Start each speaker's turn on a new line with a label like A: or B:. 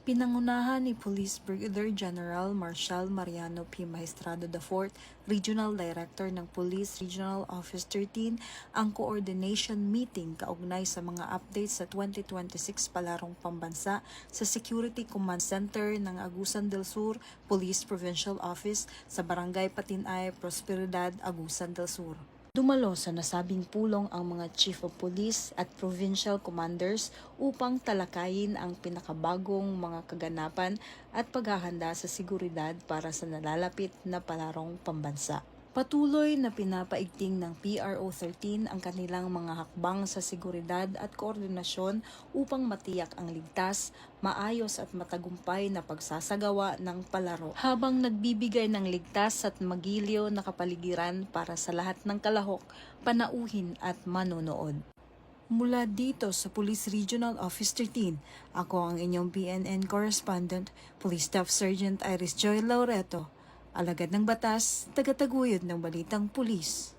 A: Pinangunahan ni Police Brigadier General Marshal Mariano P. Maestrado IV, Regional Director ng Police Regional Office 13, ang coordination meeting kaugnay sa mga updates sa 2026 Palarong Pambansa sa Security Command Center ng Agusan del Sur Police Provincial Office sa Barangay Patinay, Prosperidad, Agusan del Sur. Dumalo sa nasabing pulong ang mga Chief of Police at Provincial Commanders upang talakayin ang pinakabagong mga kaganapan at paghahanda sa seguridad para sa nalalapit na Palarong Pambansa. Patuloy na pinapaigting ng PRO 13 ang kanilang mga hakbang sa seguridad at koordinasyon upang matiyak ang ligtas, maayos at matagumpay na pagsasagawa ng palaro, habang nagbibigay ng ligtas at magiliw na kapaligiran para sa lahat ng kalahok, panauhin at manonood. Mula dito sa Police Regional Office 13, ako ang inyong PNN Correspondent, Police Staff Sergeant Iris Joy Laureto, alagad ng batas, tagataguyod ng balitang pulis.